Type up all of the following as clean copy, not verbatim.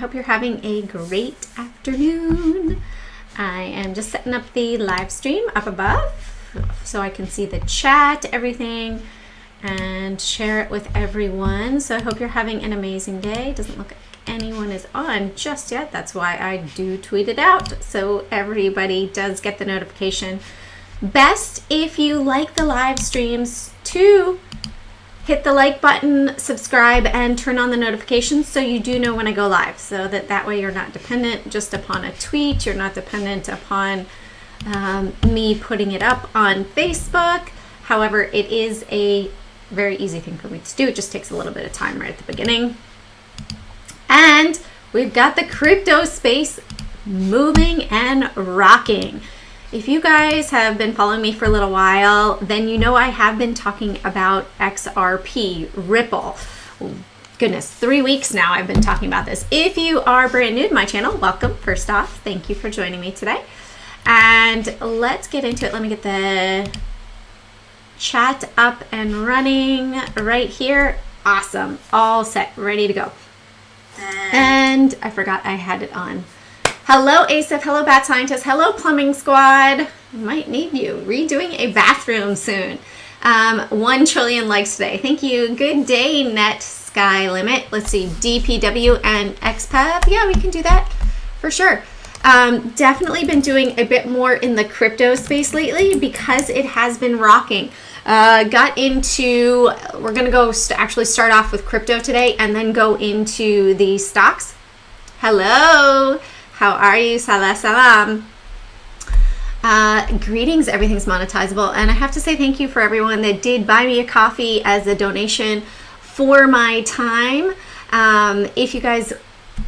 hope you're having a great afternoon. I am just setting up the live stream up above so I can see the chat, everything, and share it with everyone. So I hope you're having an amazing day. Doesn't look like anyone is on just yet. That's why I do tweet it out so everybody does get the notification. Best if you like the live streams to hit the like button, subscribe, and turn on the notifications so you do know when I go live, so that way you're not dependent just upon a tweet. You're not dependent upon me putting it up on Facebook. However, it is a very easy thing for me to do. It just takes a little bit of time right at the beginning. And we've got the crypto space moving and rocking. If you guys have been following me for a little while, then you know I have been talking about XRP, Ripple. Oh, goodness, 3 weeks now I've been talking about this. If you are brand new to my channel, welcome. First off, thank you for joining me today. And let's get into it. Let me get the chat up and running right here. Awesome. All set, ready to go. And I forgot I had it on. Hello, Asif. Hello, Bat Scientist. Hello, Plumbing Squad. Might need you. Redoing a bathroom soon. 1 trillion likes today. Thank you. Good day, Net Sky Limit. Let's see. DPW and Xpev. Yeah, we can do that for sure. Definitely been doing a bit more in the crypto space lately because it has been rocking. Got into, we're going to go actually start off with crypto today and then go into the stocks. Hello. How are you? Salam. Greetings. Everything's monetizable. And I have to say thank you for everyone that did buy me a coffee as a donation for my time. If you guys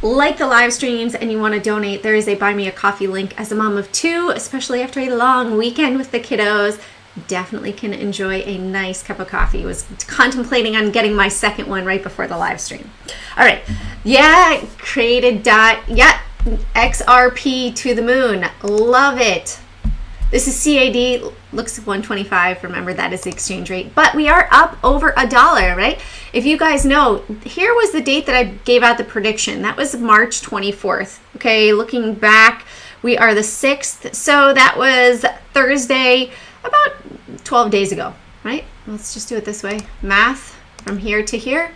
like the live streams and you want to donate, there is a buy me a coffee link. As a mom of 2, especially after a long weekend with the kiddos, definitely can enjoy a nice cup of coffee. Was contemplating on getting my second one right before the live stream. All right. Yeah. Created yeah. XRP to the moon. Love it. This is CAD. Looks 125. Remember, that is the exchange rate. But we are up over $1, right? If you guys know, here was the date that I gave out the prediction. That was March 24th. Okay, looking back, we are the 6th. So that was Thursday, about 12 days ago, right? Let's just do it this way. Math from here to here.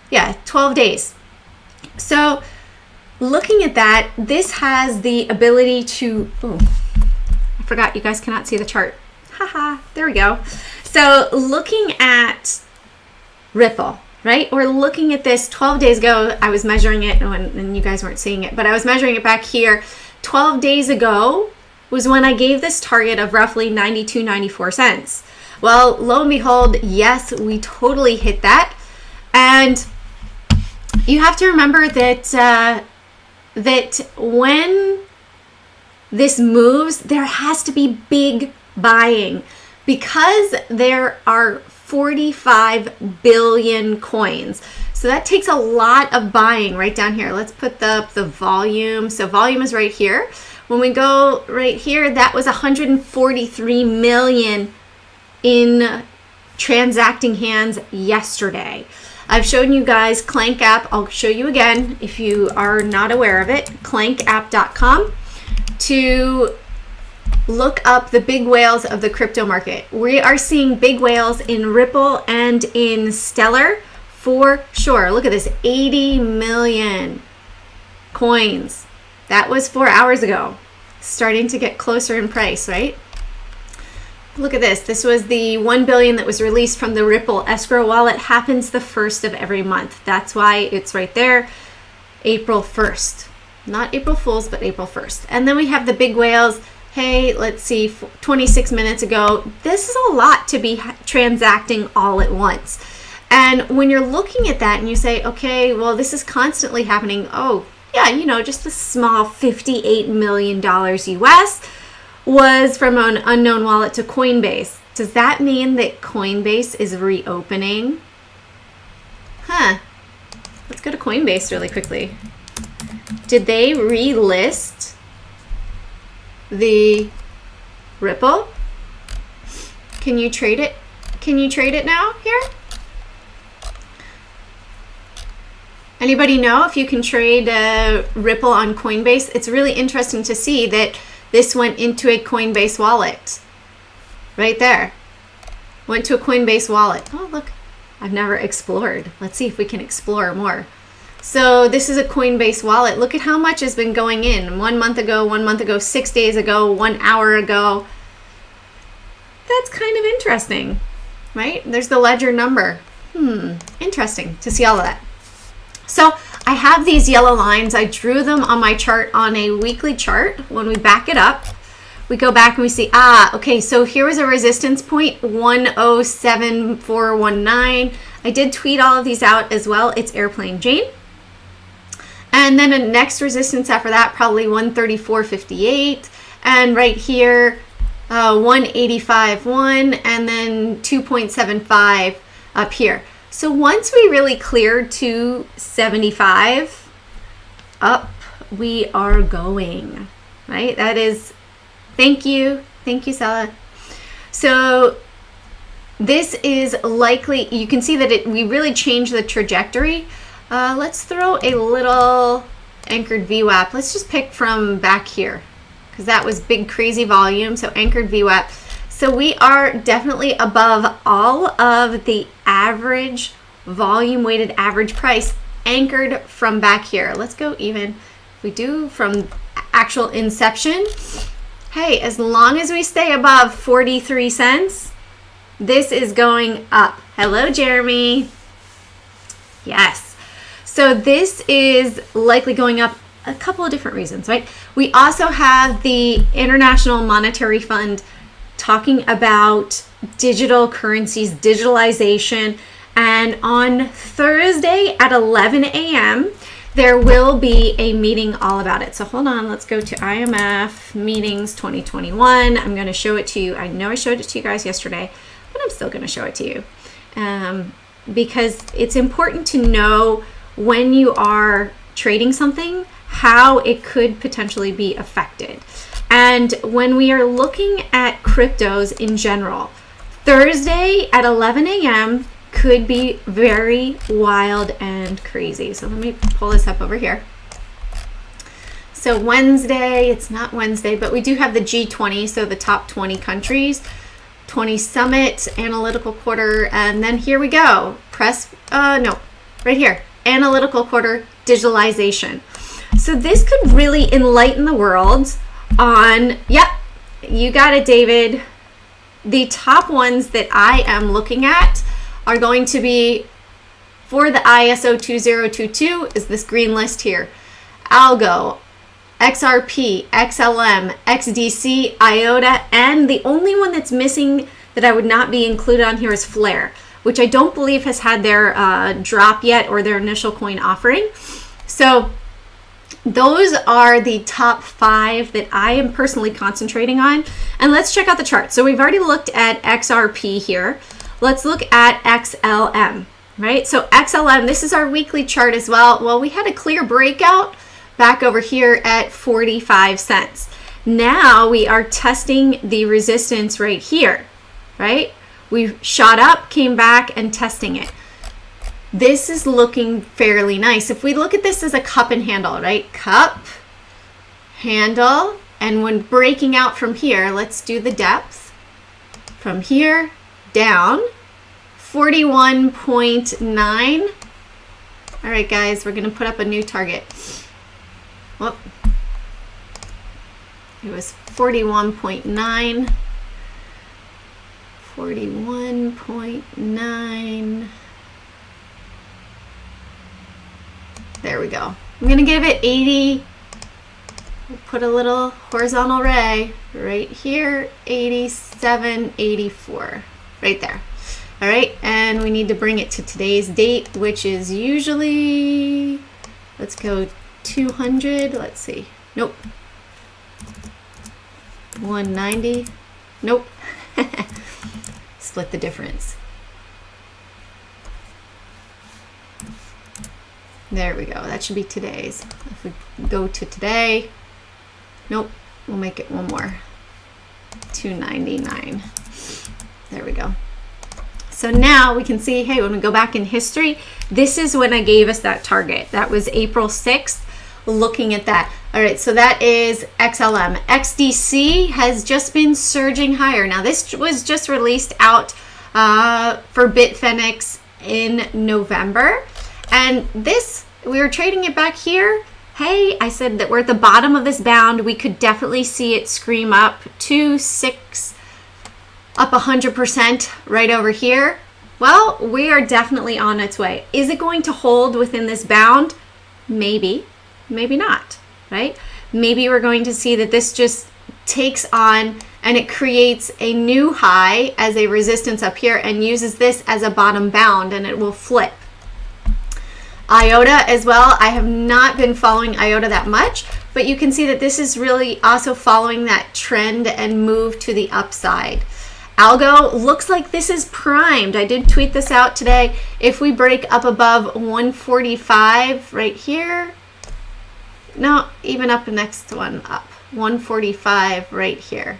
Yeah, 12 days. So looking at that, this has the ability to, oh, I forgot you guys cannot see the chart. Haha, there we go. So looking at Ripple, right? We're looking at this 12 days ago. I was measuring it and you guys weren't seeing it, but I was measuring it back here. 12 days ago was when I gave this target of roughly 92, 94 cents. Well, lo and behold, yes, we totally hit that. And you have to remember that that when this moves, there has to be big buying because there are 45 billion coins. So that takes a lot of buying right down here. Let's put the volume. So volume is right here. When we go right here, that was 143 million in transacting hands yesterday. I've shown you guys Clank app. I'll show you again if you are not aware of it. Clankapp.com to look up the big whales of the crypto market. We are seeing big whales in Ripple and in Stellar for sure. Look at this, 80 million coins. That was 4 hours ago. Starting to get closer in price, right? Look at this. This was the 1 billion that was released from the Ripple escrow wallet. Happens the 1st of every month. That's why it's right there. April 1st. Not April Fool's, but April 1st. And then we have the big whales. Hey, let's see, 26 minutes ago. This is a lot to be transacting all at once. And when you're looking at that and you say, okay, well, this is constantly happening. Oh, yeah, you know, just a small $58 million US was from an unknown wallet to Coinbase. Does that mean that Coinbase is reopening? Let's go to Coinbase really quickly. Did they relist the Ripple? Can you trade it? Can you trade it now here? Anybody know if you can trade Ripple on Coinbase? It's really interesting to see that this went into a Coinbase wallet. Right there. Went to a Coinbase wallet. Oh, look. I've never explored. Let's see if we can explore more. So this is a Coinbase wallet. Look at how much has been going in. 1 month ago, 6 days ago, 1 hour ago. That's kind of interesting, right? There's the ledger number. Interesting to see all of that. So I have these yellow lines. I drew them on my chart on a weekly chart. When we back it up, we go back and we see, okay, so here was a resistance point, 107.419. I did tweet all of these out as well. It's Airplane Jane. And then a next resistance after that, probably 134.58. And right here, 185.1, and then 2.75 up here. So once we really cleared 275, up we are going, right? That is, thank you, Sella. So this is likely, you can see that we really changed the trajectory. Let's throw a little anchored VWAP. Let's just pick from back here, because that was big crazy volume. So anchored VWAP. So we are definitely above all of the average volume weighted average price anchored from back here. Let's go even. If we do from actual inception, hey, as long as we stay above 43 cents, this is going up. Hello, Jeremy. Yes. So this is likely going up a couple of different reasons, right? We also have the International Monetary Fund talking about digital currencies, digitalization, and on Thursday at 11 a.m. there will be a meeting all about it. So hold on, let's go to Imf Meetings 2021. I'm going to show it to you. I know I showed it to you guys yesterday, but I'm still going to show it to you because it's important to know when you are trading something, how it could potentially be affected. And when we are looking at cryptos in general, Thursday at 11 a.m. could be very wild and crazy. So let me pull this up over here. So Wednesday, it's not Wednesday, but we do have the G20, so the top 20 countries, 20 summit, analytical quarter, and then here we go. Right here, analytical quarter, digitalization. So this could really enlighten the world on, yep, you got it, David. The top ones that I am looking at are going to be for the ISO 2022 is this green list here. Algo, XRP, XLM, XDC, IOTA, and the only one that's missing that I would not be included on here is Flare, which I don't believe has had their drop yet or their initial coin offering. So those are the top 5 that I am personally concentrating on. And let's check out the chart. So we've already looked at XRP here. Let's look at XLM, right? So XLM, this is our weekly chart as well. Well, we had a clear breakout back over here at 45 cents. Now we are testing the resistance right here, right? We shot up, came back, and testing it. This is looking fairly nice. If we look at this as a cup and handle, right? Cup, handle, and when breaking out from here, let's do the depth. From here down, 41.9. All right, guys, we're going to put up a new target. Whoop. It was 41.9. 41.9. There we go. I'm going to give it 80. We'll put a little horizontal ray right here, 87, 84, right there. All right, and we need to bring it to today's date, which is usually, let's go 200. Let's see. Nope. 190. Nope. Split the difference. There we go. That should be today's. If we go to today, nope, we'll make it one more. 299. There we go. So now we can see, hey, when we go back in history, this is when I gave us that target. That was April 6th, looking at that. All right, so that is XLM. XDC has just been surging higher. Now, this was just released out for Bitfinex in November. And this, we were trading it back here. Hey, I said that we're at the bottom of this bound. We could definitely see it scream up to 6, up 100% right over here. Well, we are definitely on its way. Is it going to hold within this bound? Maybe, maybe not, right? Maybe we're going to see that this just takes on and it creates a new high as a resistance up here and uses this as a bottom bound, and it will flip. IOTA as well. I have not been following IOTA that much, but you can see that this is really also following that trend and move to the upside. Algo looks like this is primed. I did tweet this out today. If we break up above 145 right here, no, even up the next one up, 145 right here.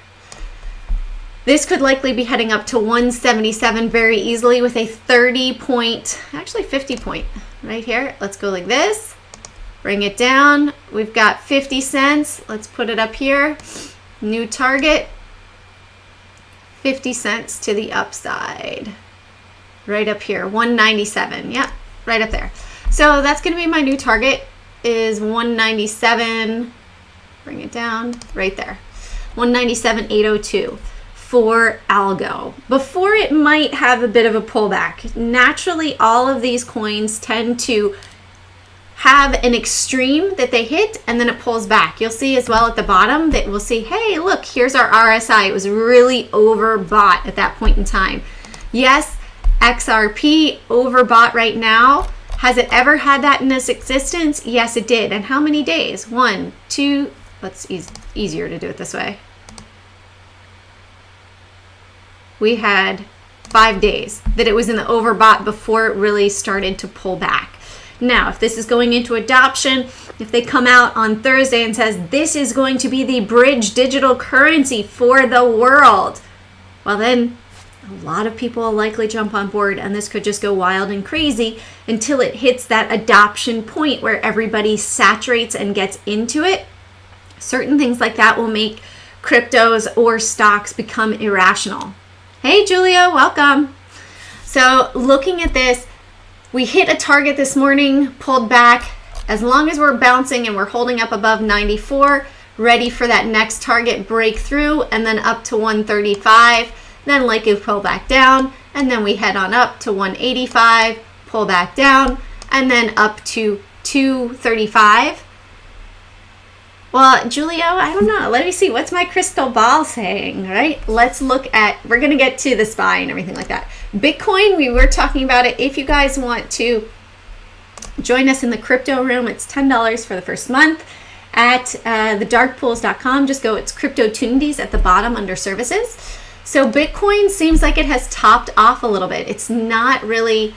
This could likely be heading up to 177 very easily with a 30 point, actually 50 point right here. Let's go like this, bring it down. We've got 50 cents. Let's put it up here. New target, 50 cents to the upside. Right up here, 197. Yep, right up there. So that's going to be my new target is 197. Bring it down right there. 197.802. For algo before it might have a bit of a pullback. Naturally, all of these coins tend to have an extreme that they hit and then it pulls back. You'll see as well at the bottom that we'll see, hey, look, here's our RSI. It was really overbought at that point in time. Yes, XRP overbought right now. Has it ever had that in its existence? Yes, it did. And how many days? 1, 2, let's easier to do it this way. We had 5 days that it was in the overbought before it really started to pull back. Now, if this is going into adoption, if they come out on Thursday and says this is going to be the bridge digital currency for the world, well then a lot of people will likely jump on board and this could just go wild and crazy until it hits that adoption point where everybody saturates and gets into it. Certain things like that will make cryptos or stocks become irrational. Hey, Julia, welcome. So looking at this, we hit a target this morning, pulled back. As long as we're bouncing and we're holding up above 94, ready for that next target breakthrough, and then up to 135, then likely pull back down, and then we head on up to 185, pull back down, and then up to 235. Well, Julio, I don't know. Let me see. What's my crystal ball saying, right? Let's look at, we're going to get to the SPY and everything like that. Bitcoin, we were talking about it. If you guys want to join us in the crypto room, it's $10 for the first month at thedarkpools.com. Just go, it's Crypto Tundies at the bottom under services. So Bitcoin seems like it has topped off a little bit. It's not really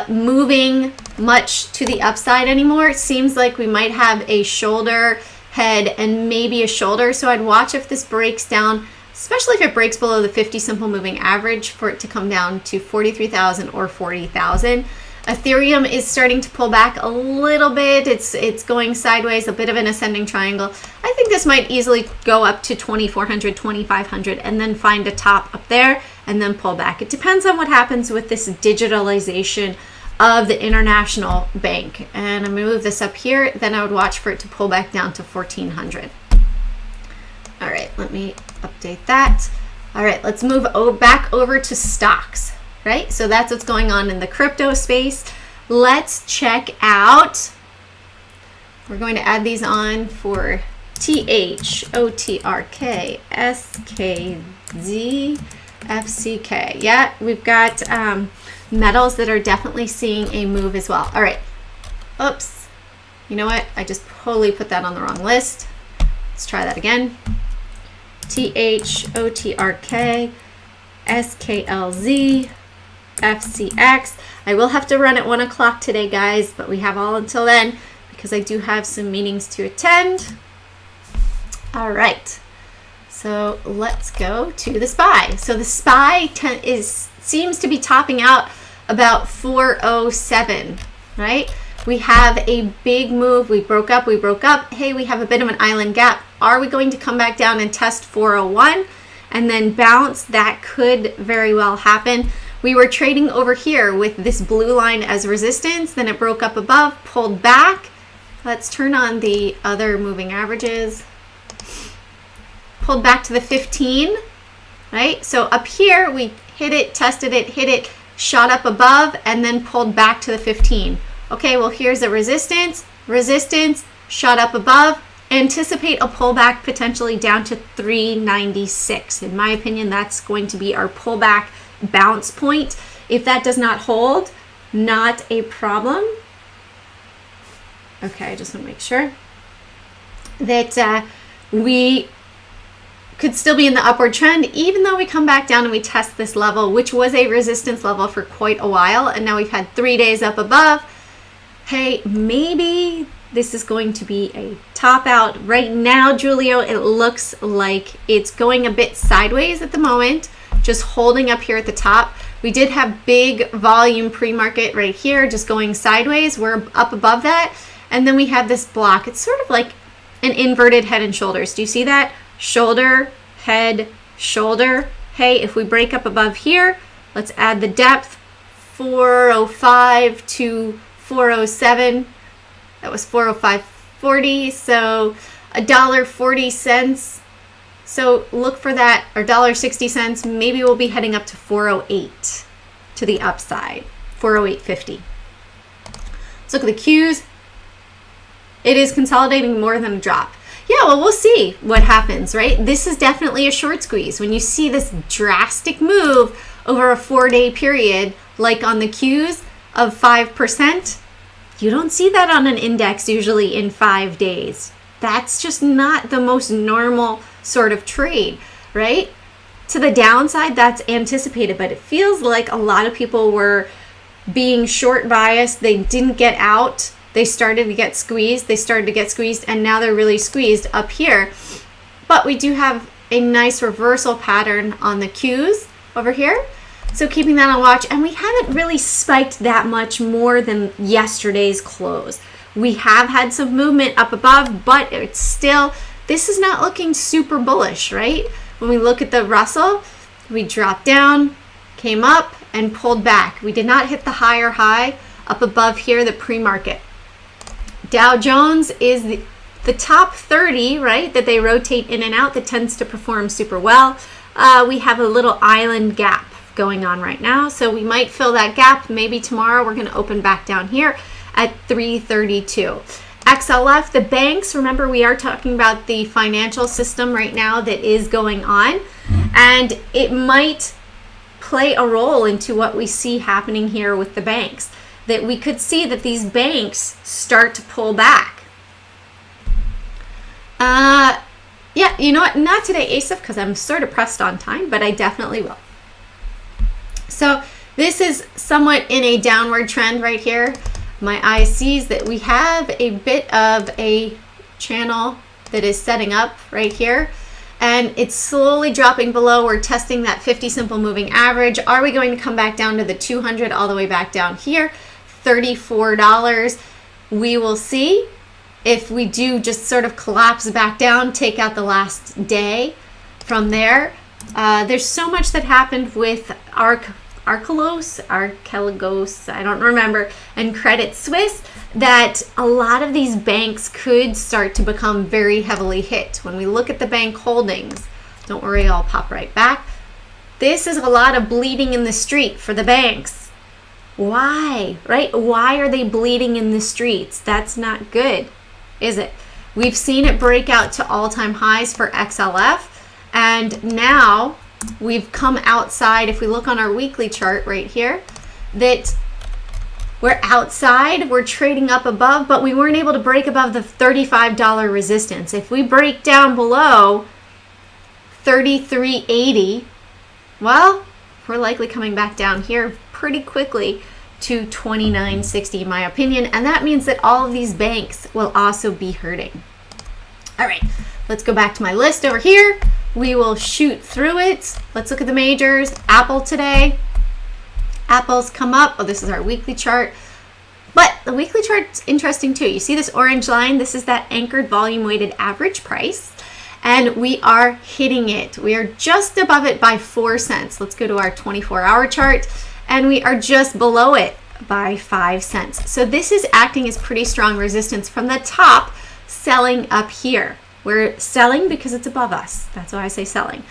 moving much to the upside anymore. It seems like we might have a shoulder, head, and maybe a shoulder. So I'd watch if this breaks down, especially if it breaks below the 50 simple moving average, for it to come down to 43,000 or 40,000. Ethereum is starting to pull back a little bit. It's going sideways, a bit of an ascending triangle. I think this might easily go up to 2,400, 2,500, and then find a top up there and then pull back. It depends on what happens with this digitalization of the international bank. And I'm gonna move this up here, then I would watch for it to pull back down to 1,400. All right, let me update that. All right, let's move back over to stocks, right? So that's what's going on in the crypto space. Let's check out, we're going to add these on for THOTRK SKZ FCK. Yeah, we've got metals that are definitely seeing a move as well. All right. Oops. You know what? I just totally put that on the wrong list. Let's try that again. THOTRK SKLZ FCX. I will have to run at 1 o'clock today, guys, but we have all until then because I do have some meetings to attend. All right. So let's go to the SPY. So the SPY seems to be topping out about 407, right? We have a big move. We broke up. Hey, we have a bit of an island gap. Are we going to come back down and test 401 and then bounce? That could very well happen. We were trading over here with this blue line as resistance. Then it broke up above, pulled back. Let's turn on the other moving averages. Pulled back to the 15, right? So up here, we hit it, tested it, hit it, shot up above, and then pulled back to the 15. Okay, well, here's a resistance, shot up above. Anticipate a pullback potentially down to 396. In my opinion, that's going to be our pullback bounce point. If that does not hold, not a problem. Okay, I just want to make sure that we could still be in the upward trend, even though we come back down and we test this level, which was a resistance level for quite a while. And now we've had 3 days up above. Hey, maybe this is going to be a top out. Right now, Julio, it looks like it's going a bit sideways at the moment, just holding up here at the top. We did have big volume pre-market right here, just going sideways. We're up above that. And then we have this block. It's sort of like an inverted head and shoulders. Do you see that? Shoulder, head, shoulder. Hey, if we break up above here, let's add the depth, 405 to 407. That was 405.40, so $1.40. So look for that, or $1.60. Maybe we'll be heading up to 408 to the upside, 408.50. Let's look at the Qs. It is consolidating more than a drop. Yeah, well, we'll see what happens, right? This is definitely a short squeeze. When you see this drastic move over a 4-day period, like on the Qs of 5%, you don't see that on an index usually in 5 days. That's just not the most normal sort of trade, right? To the downside, that's anticipated, but it feels like a lot of people were being short biased. They didn't get out. They started to get squeezed. And now they're really squeezed up here. But we do have a nice reversal pattern on the Qs over here. So keeping that on watch. And we haven't really spiked that much more than yesterday's close. We have had some movement up above, but it's still, this is not looking super bullish, right? When we look at the Russell, we dropped down, came up, and pulled back. We did not hit the higher high up above here, the pre-market. Dow Jones is the top 30, right, that they rotate in and out, that tends to perform super well. We have a little island gap going on right now, so we might fill that gap. Maybe tomorrow we're going to open back down here at 332. XLF, the banks, remember we are talking about the financial system right now that is going on, and it might play a role into what we see happening here with the banks, that we could see that these banks start to pull back. Yeah, you know what, not today, Asif, because I'm sort of pressed on time, but I definitely will. So this is somewhat in a downward trend right here. My eye sees that we have a bit of a channel that is setting up right here, and it's slowly dropping below. We're testing that 50 simple moving average. Are we going to come back down to the 200 all the way back down here? $34. We will see. If we do just sort of collapse back down, take out the last day from there. There's so much that happened with Archegos, I don't remember, and Credit Suisse, that a lot of these banks could start to become very heavily hit. When we look at the bank holdings, don't worry, I'll pop right back. This is a lot of bleeding in the street for the banks. Why, right? Why are they bleeding in the streets? That's not good, is it? We've seen it break out to all-time highs for XLF, and now we've come outside. If we look on our weekly chart right here, that we're outside, we're trading up above, but we weren't able to break above the $35 resistance. If we break down below 33.80, well, we're likely coming back down here pretty quickly to 29.60 in my opinion, and that means that all of these banks will also be hurting. All right, let's go back to my list over here. We will shoot through it. Let's look at the majors. Apple today, Apple's come up. Oh, this is our weekly chart. But the weekly chart's interesting too. You see this orange line? This is that anchored volume weighted average price. And we are hitting it. We are just above it by 4 cents. Let's go to our 24-hour chart. And we are just below it by 5 cents. So this is acting as pretty strong resistance from the top, selling up here. We're selling because it's above us. That's why I say selling.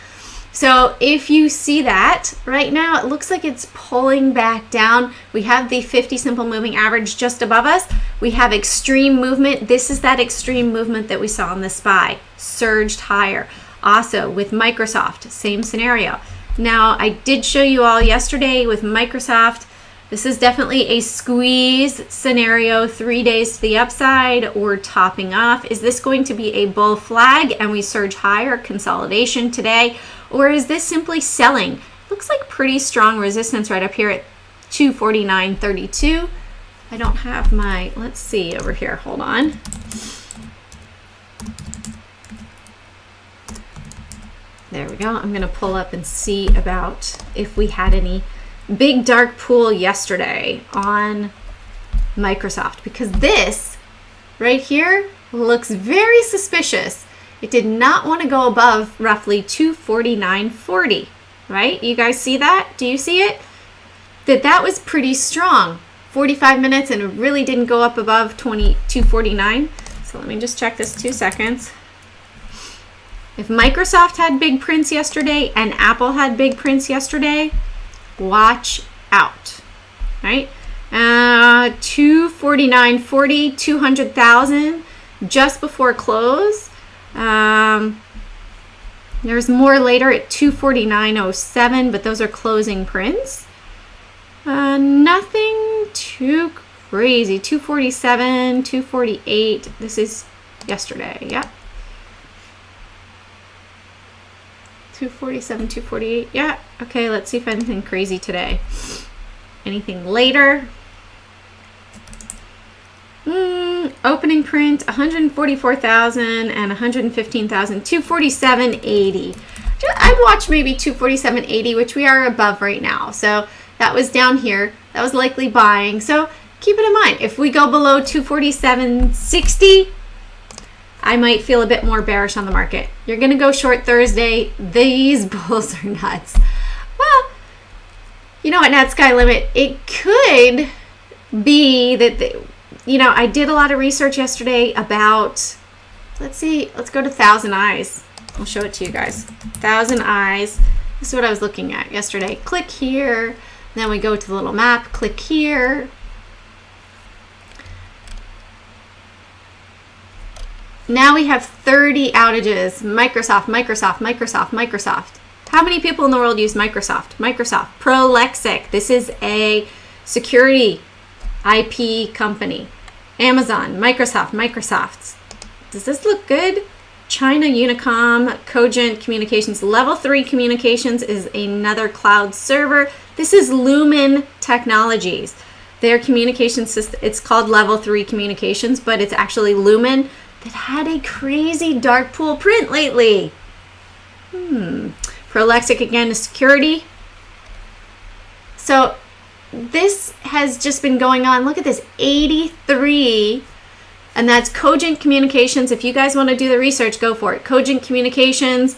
So if you see that right now, it looks like it's pulling back down. We have the 50 simple moving average just above us. We have extreme movement. This is that extreme movement that we saw in the SPY, surged higher. Also with Microsoft, same scenario. Now I did show you all yesterday with Microsoft, this is definitely a squeeze scenario, 3 days to the upside or topping off. Is this going to be a bull flag and we surge higher, consolidation today? Or is this simply selling? Looks like pretty strong resistance right up here at 249.32. I don't have my, let's see over here, hold on. There we go. I'm gonna pull up and see about if we had any big dark pool yesterday on Microsoft, because this right here looks very suspicious. It did not want to go above roughly 249.40, right? You guys see that? Do you see it? That was pretty strong. 45 minutes and it really didn't go up above 249. So let me just check this 2 seconds. If Microsoft had big prints yesterday and Apple had big prints yesterday, watch out, right? 249.40, 200,000 just before close. There's more later at 249.07, but those are closing prints. Nothing too crazy. 247, 248. This is yesterday. Yeah. 247, 248. Yeah. Okay, let's see if anything crazy today. Anything later? Opening print 144,000 and 115,000. 247.80. I'd watch maybe 247.80, which we are above right now. So that was down here. That was likely buying. So keep it in mind. If we go below 247.60, I might feel a bit more bearish on the market. You're going to go short Thursday. These bulls are nuts. Well, you know what, Nat Sky Limit, it could be that, I did a lot of research yesterday about, let's see, let's go to 1,000 Eyes. I'll show it to you guys. 1,000 Eyes. This is what I was looking at yesterday. Click here. Then we go to the little map. Click here. Now we have 30 outages. Microsoft. How many people in the world use Microsoft? Prolexic. This is a security IP company. Amazon, Microsoft. Does this look good? China Unicom, Cogent Communications. Level 3 Communications is another cloud server. This is Lumen Technologies. Their communication system, it's called Level 3 Communications, but it's actually Lumen, that had a crazy dark pool print lately. Prolexic again is security. So this has just been going on. Look at this, 83, and that's Cogent Communications. If you guys want to do the research, go for it. Cogent Communications,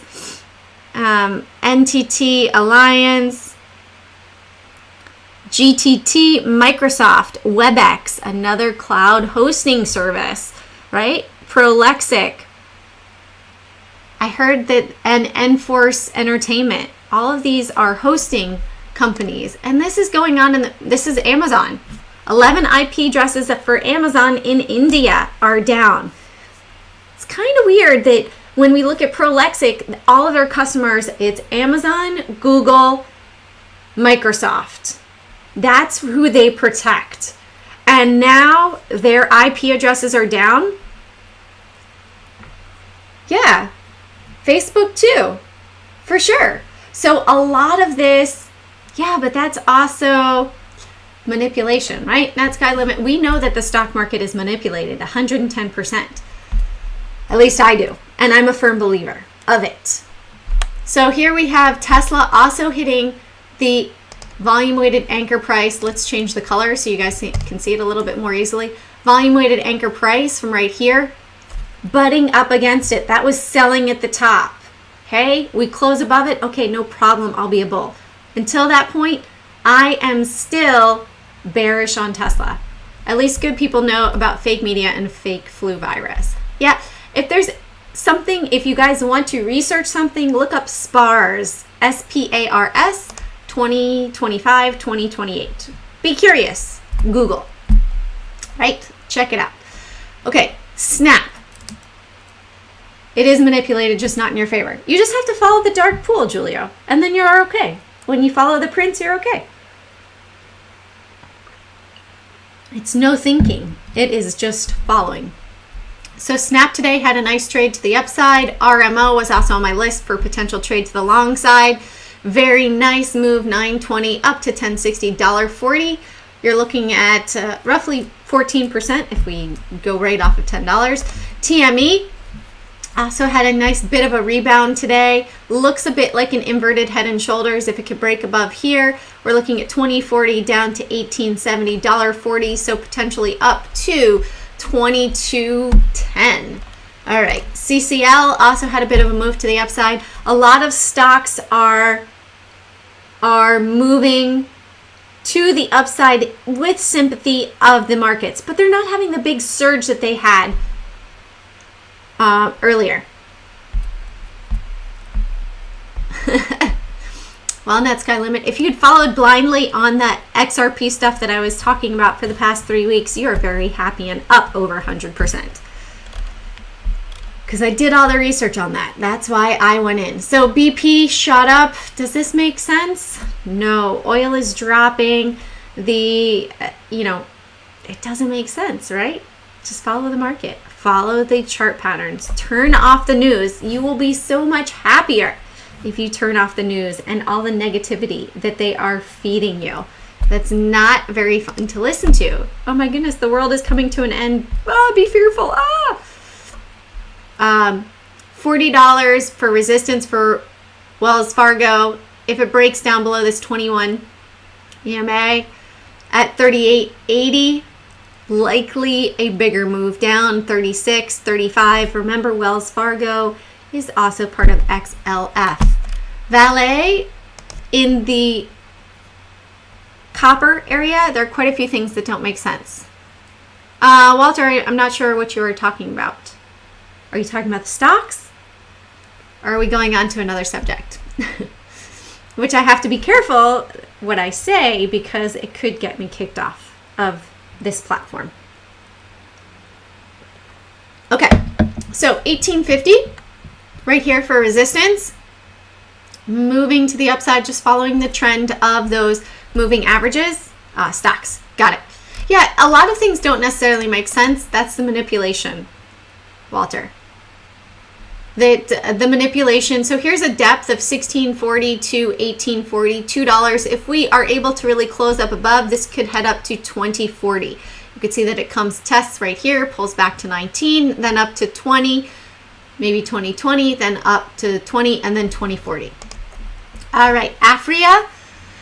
NTT Alliance, GTT, Microsoft, WebEx, another cloud hosting service, right? Prolexic. I heard that, and Enforce Entertainment. All of these are hosting companies, and this is going on this is Amazon. 11 IP addresses for Amazon in India are down. It's kind of weird that when we look at Prolexic, all of their customers, it's Amazon, Google, Microsoft. That's who they protect. And now their IP addresses are down. Yeah, Facebook too, for sure. So a lot of this, yeah, but that's also manipulation, right? Nat Sky Limit, we know that the stock market is manipulated 110%. At least I do, and I'm a firm believer of it. So here we have Tesla also hitting the volume weighted anchor price. Let's change the color so you guys can see it a little bit more easily. Volume weighted anchor price from right here, butting up against it. That was selling at the top. Okay, we close above it. Okay, no problem. I'll be a bull. Until that point, I am still bearish on Tesla. At least good people know about fake media and fake flu virus. Yeah, if there's something, if you guys want to research something, look up SPARS, SPARS 2025, 2028. Be curious. Google. Right? Check it out. Okay, Snap. It is manipulated, just not in your favor. You just have to follow the dark pool, Julio, and then you're okay. When you follow the prince, you're okay. It's no thinking. It is just following. So Snap today had a nice trade to the upside. RMO was also on my list for potential trade to the long side. Very nice move, 920 up to 1060, $1.40. You're looking at roughly 14% if we go right off of $10. TME also had a nice bit of a rebound today. Looks a bit like an inverted head and shoulders. If it could break above here, we're looking at 2040 down to 1870, $1.40. So potentially up to 2210. All right, CCL also had a bit of a move to the upside. A lot of stocks are moving to the upside with sympathy of the markets, but they're not having the big surge that they had earlier. Well, net sky limit. If you'd followed blindly on that XRP stuff that I was talking about for the past 3 weeks, you're very happy and up over 100%. Because I did all the research on that. That's why I went in. So BP shot up. Does this make sense? No. Oil is dropping. It doesn't make sense, right? Just follow the market. Follow the chart patterns. Turn off the news. You will be so much happier if you turn off the news and all the negativity that they are feeding you. That's not very fun to listen to. Oh my goodness, the world is coming to an end. Be fearful. $40 for resistance for Wells Fargo. If it breaks down below this 21 EMA at 38.80, likely a bigger move down, 36, 35. Remember, Wells Fargo is also part of XLF. Valet in the copper area, there are quite a few things that don't make sense. Walter, I'm not sure what you were talking about. Are you talking about the stocks? Or are we going on to another subject? Which I have to be careful what I say because it could get me kicked off of this platform. Okay, so 1850 right here for resistance. Moving to the upside, just following the trend of those moving averages. Stocks, got it. Yeah, a lot of things don't necessarily make sense. That's the manipulation, Walter. The manipulation. So here's a depth of 1640 to 1840, $2. If we are able to really close up above, this could head up to 2040. You can see that it comes tests right here, pulls back to 19, then up to 20, maybe 2020, then up to 20, and then 2040. All right, Afria.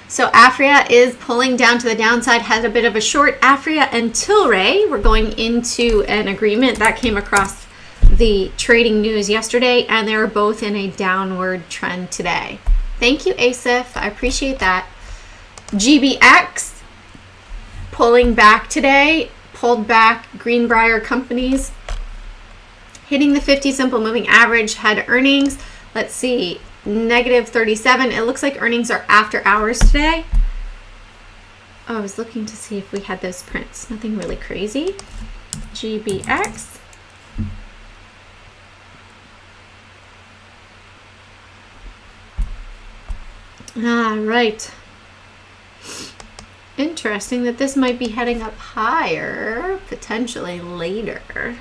So Afria is pulling down to the downside, had a bit of a short. Afria and Tilray, we're going into an agreement that came across the trading news yesterday, and they're both in a downward trend today. Thank you, ASIF. I appreciate that. GBX pulling back today, pulled back. Greenbrier Companies hitting the 50 simple moving average, had earnings. Let's see, negative 37. It looks like earnings are after hours today. Oh, I was looking to see if we had those prints. Nothing really crazy. GBX. Right. Interesting that this might be heading up higher, potentially later.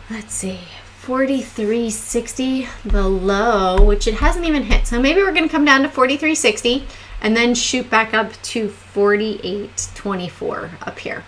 Let's see, 43.60 below, which it hasn't even hit. So maybe we're going to come down to 43.60 and then shoot back up to 48.24 up here.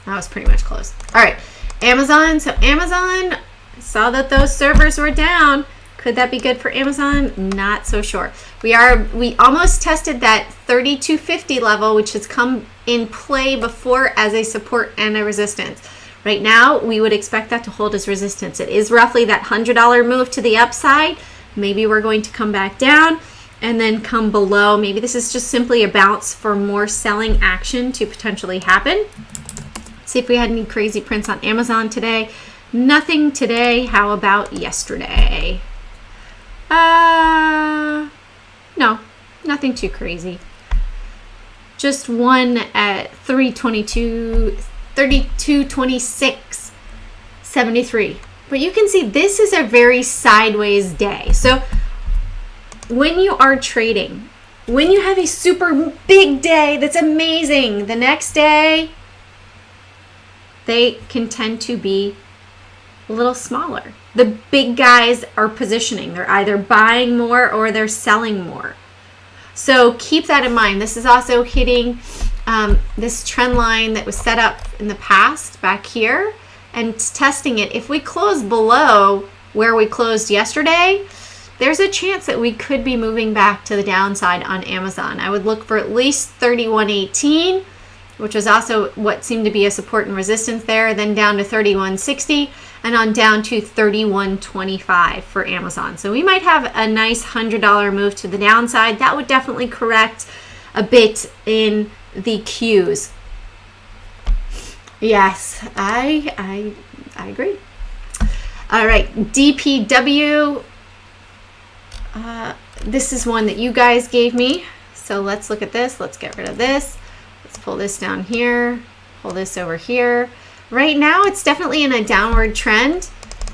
That was pretty much close. All right, Amazon. So Amazon, saw that those servers were down. Could that be good for Amazon? Not so sure. We almost tested that 3250 level, which has come in play before as a support and a resistance. Right now, we would expect that to hold as resistance. It is roughly that $100 move to the upside. Maybe we're going to come back down and then come below. Maybe this is just simply a bounce for more selling action to potentially happen. Let's see if we had any crazy prints on Amazon today. Nothing today. How about yesterday? No, nothing too crazy. Just one at 32.26.73. But you can see this is a very sideways day. So when you are trading, when you have a super big day that's amazing, the next day they can tend to be a little smaller. The big guys are positioning. They're either buying more or they're selling more. So keep that in mind. This is also hitting this trend line that was set up in the past back here and testing it. If we close below where we closed yesterday, there's a chance that we could be moving back to the downside on Amazon. I would look for at least 31.18, which was also what seemed to be a support and resistance there, then down to 31.60 and on down to 31.25 for Amazon. So we might have a nice $100 move to the downside. That would definitely correct a bit in the Qs. Yes, I agree. All right, DPW. This is one that you guys gave me. So let's look at this. Let's get rid of this. Let's pull this down here, pull this over here. Right now, it's definitely in a downward trend,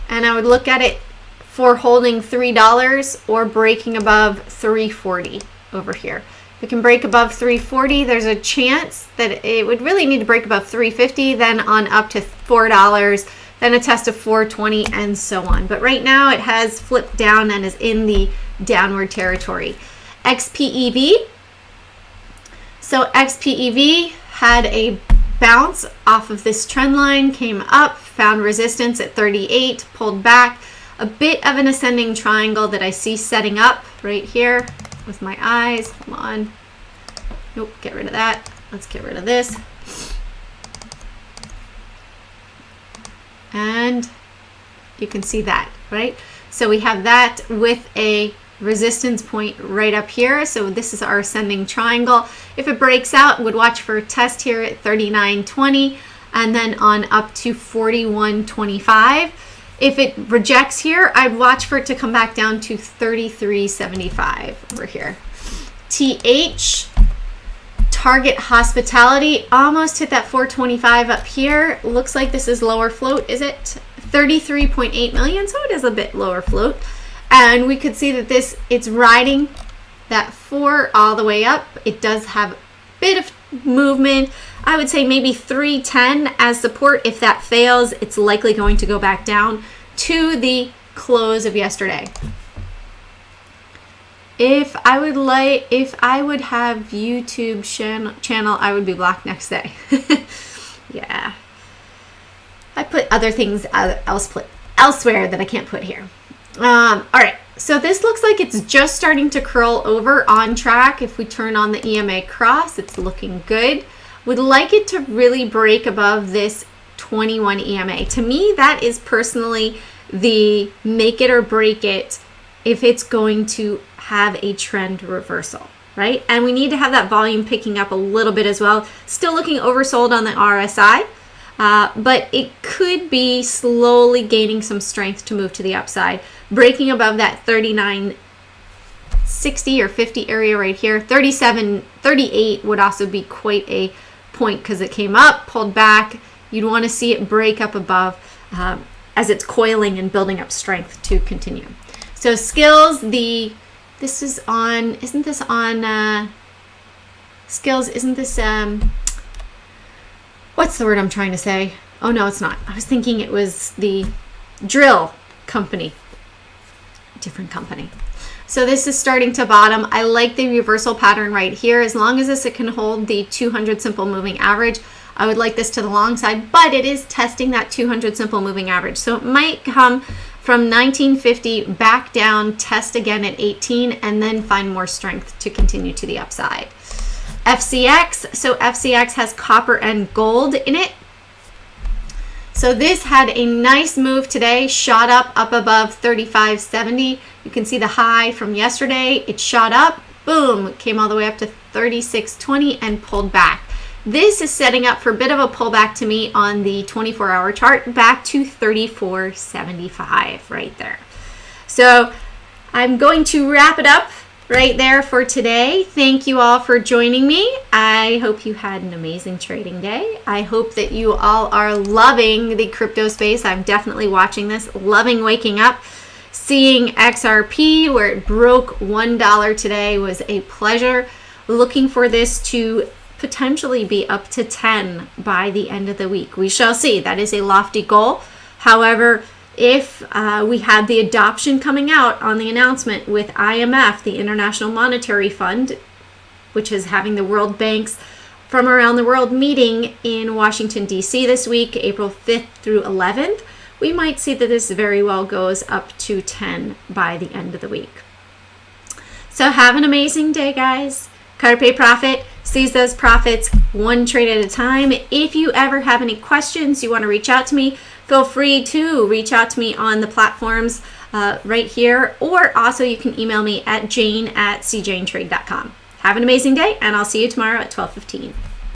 and I would look at it for holding $3 or breaking above 340 over here. If it can break above 340, there's a chance that it would really need to break above 350, then on up to $4, then a test of 420, and so on. But right now, it has flipped down and is in the downward territory. XPEV. So XPEV had a bounce off of this trend line, came up, found resistance at 38, pulled back. A bit of an ascending triangle that I see setting up right here with my eyes. Hold on. Nope, get rid of that. Let's get rid of this. And you can see that, right? So we have that with a resistance point right up here. So this is our ascending triangle. If it breaks out, would watch for a test here at 39.20 and then on up to 41.25. If it rejects here, I'd watch for it to come back down to 33.75 over here. TH, Target Hospitality, almost hit that 425 up here. Looks like this is lower float, is it? 33.8 million, so it is a bit lower float. And we could see that it's riding that 4 all the way up. It does have a bit of movement. I would say maybe 310 as support. If that fails, it's likely going to go back down to the close of yesterday. If I would have YouTube channel, I would be blocked next day. Yeah. I put other things elsewhere that I can't put here. All right, so this looks like it's just starting to curl over on track. If we turn on the EMA cross, it's looking good. Would like it to really break above this 21 EMA. To me, that is personally the make it or break it if it's going to have a trend reversal, right? And we need to have that volume picking up a little bit as well. Still looking oversold on the RSI. But it could be slowly gaining some strength to move to the upside, breaking above that 39.60 or 50 area right here. 38 would also be quite a point because it came up, pulled back. You'd want to see it break up above as it's coiling and building up strength to continue. So skills, isn't this on skills? Isn't this what's the word I'm trying to say? Oh, no, it's not. I was thinking it was the drill company. Different company. So this is starting to bottom. I like the reversal pattern right here. As long as it can hold the 200 simple moving average, I would like this to the long side, but it is testing that 200 simple moving average. So it might come from 1950 back down, test again at 18, and then find more strength to continue to the upside. FCX, so FCX has copper and gold in it. So this had a nice move today, shot up above 35.70. You can see the high from yesterday. It shot up, boom, came all the way up to 36.20 and pulled back. This is setting up for a bit of a pullback to me on the 24-hour chart, back to 34.75 right there. So I'm going to wrap it up right there for today. Thank you all for joining me. I hope you had an amazing trading day. I hope that you all are loving the crypto space. I'm definitely watching this, loving waking up. Seeing XRP where it broke $1 today was a pleasure. Looking for this to potentially be up to 10 by the end of the week. We shall see. That is a lofty goal. However, if we had the adoption coming out on the announcement with IMF, the International Monetary Fund, which is having the world banks from around the world meeting in Washington, D.C. this week, April 5th through 11th, we might see that this very well goes up to 10 by the end of the week. So have an amazing day, guys. Carpe profit. Seize those profits one trade at a time. If you ever have any questions, you want to reach out to me, feel free to reach out to me on the platforms right here, or also you can email me at jane@cjanetrade.com. Have an amazing day, and I'll see you tomorrow at 12:15.